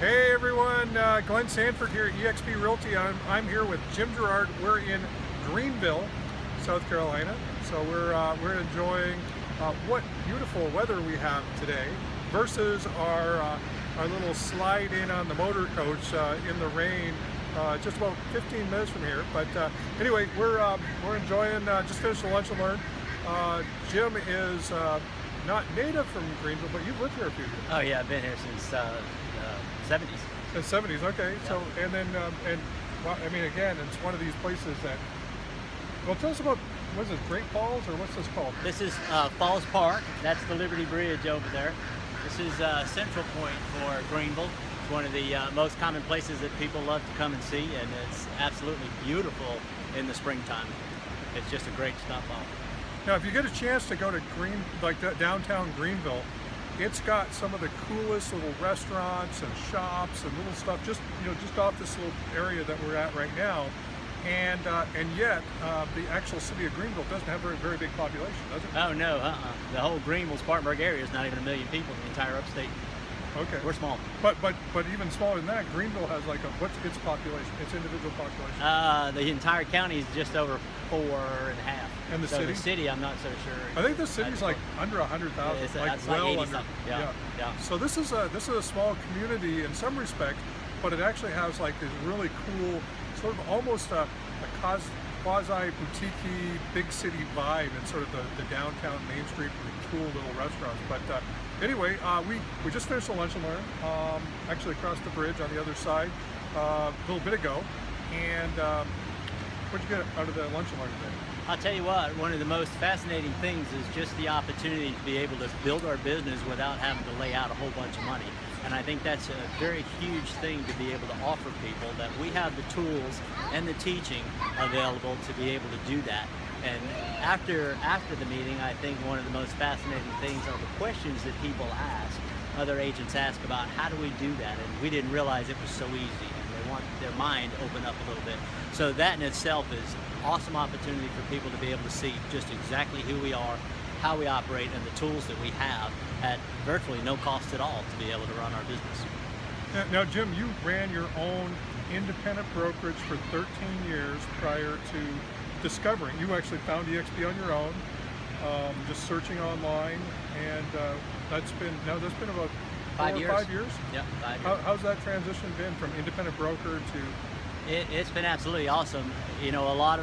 Hey everyone, Glenn Sanford here at eXp Realty. I'm here with Jim Girard. We're in Greenville, South Carolina. So we're enjoying what beautiful weather we have today versus our little slide in on the motor coach in the rain just about 15 minutes from here. But anyway, we're enjoying. Just finished the lunch and learn. Jim is not native from Greenville, but you've lived here a few years. Oh yeah, I've been here since 70s. The 70s, okay. Yeah. So, and then, well, I mean, again, it's one of these places that, well, tell us about, what is it, Great Falls, or what's this called? This is Falls Park. That's the Liberty Bridge over there. This is central point for Greenville. It's one of the most common places that people love to come and see, and it's absolutely beautiful in the springtime. It's just a great stop off. Now, if you get a chance to go to downtown Greenville, it's got some of the coolest little restaurants and shops and little stuff just off this little area that we're at right now, and yet the actual city of Greenville doesn't have a very big population, does it? Oh no, the whole Greenville-Spartanburg area is not even 1 million people in the entire upstate. Okay. We're small. But even smaller than that, Greenville has like what's its population, its individual population? The entire county is just over 4.5. And the so city? The city, I'm not so sure. I think the city's like under 100,000, It's like like well 80 under. something. Yeah. So this is a small community in some respects, but it actually has like this really cool, sort of almost a quasi boutique big city vibe, and sort of the downtown Main Street with cool little restaurants. But anyway, we just finished the lunch and learn, actually across the bridge on the other side a little bit ago. And what'd you get out of the lunch and learn today? I'll tell you what, one of the most fascinating things is just the opportunity to be able to build our business without having to lay out a whole bunch of money. And I think that's a very huge thing to be able to offer people, that we have the tools and the teaching available to be able to do that. And after the meeting, I think one of the most fascinating things are the questions that people ask. Other agents ask about how do we do that, and we didn't realize it was so easy, and they want their mind open up a little bit. So that in itself is awesome opportunity for people to be able to see just exactly who we are, how we operate, and the tools that we have at virtually no cost at all to be able to run our business. Now Jim, you ran your own independent brokerage for 13 years prior to discovering. You actually found eXp on your own, just searching online, and that's been about 5 years. 5 years? Yep, 5 years. How's that transition been from independent broker to? It's been absolutely awesome. You know, a lot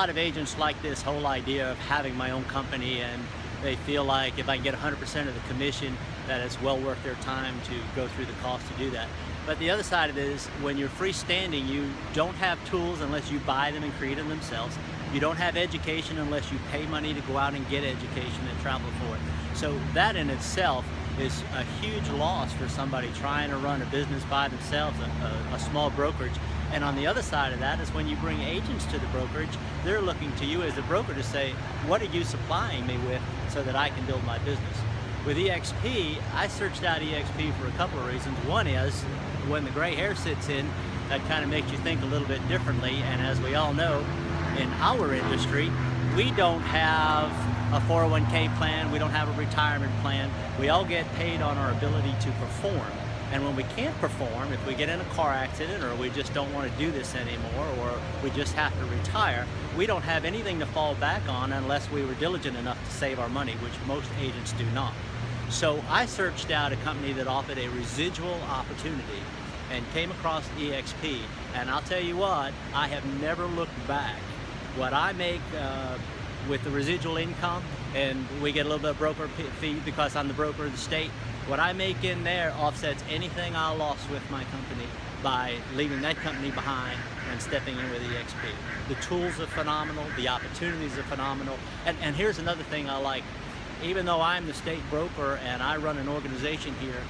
of agents like this whole idea of having my own company, and they feel like if I can get 100% of the commission, that it's well worth their time to go through the cost to do that. But the other side of it is, when you're freestanding, you don't have tools unless you buy them and create them themselves. You don't have education unless you pay money to go out and get education and travel for it. So that in itself is a huge loss for somebody trying to run a business by themselves, a small brokerage. And on the other side of that is when you bring agents to the brokerage, they're looking to you as a broker to say, what are you supplying me with so that I can build my business? With eXp, I searched out eXp for a couple of reasons. One is, when the gray hair sits in, that kind of makes you think a little bit differently. And as we all know, in our industry, we don't have a 401k plan, we don't have a retirement plan. We all get paid on our ability to perform. And when we can't perform, if we get in a car accident, or we just don't want to do this anymore, or we just have to retire, we don't have anything to fall back on unless we were diligent enough to save our money, which most agents do not. So I searched out a company that offered a residual opportunity and came across eXp. And I'll tell you what, I have never looked back. What I make with the residual income, and we get a little bit of broker fee because I'm the broker of the state, what I make in there offsets anything I lost with my company by leaving that company behind and stepping in with eXp. The tools are phenomenal, the opportunities are phenomenal, and here's another thing I like. Even though I'm the state broker and I run an organization here,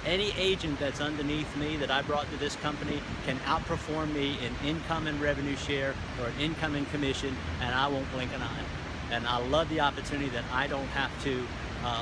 any agent that's underneath me that I brought to this company can outperform me in income and revenue share, or an income and commission, and I won't blink an eye. And I love the opportunity that I don't have to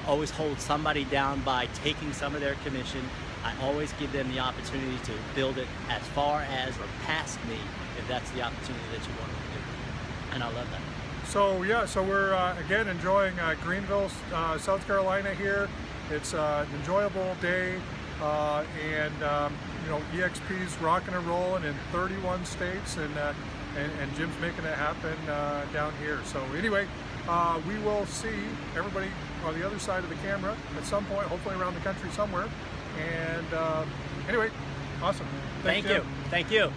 always hold somebody down by taking some of their commission. I always give them the opportunity to build it as far as or past me, if that's the opportunity that you want to do. And I love that. So yeah, so we're again enjoying Greenville, South Carolina here. It's an enjoyable day. You know, eXp's rocking and rolling in 31 states, and Jim's making it happen down here. So anyway, we will see everybody on the other side of the camera at some point, hopefully around the country somewhere. And anyway, awesome. Thank you. Jim. Thank you.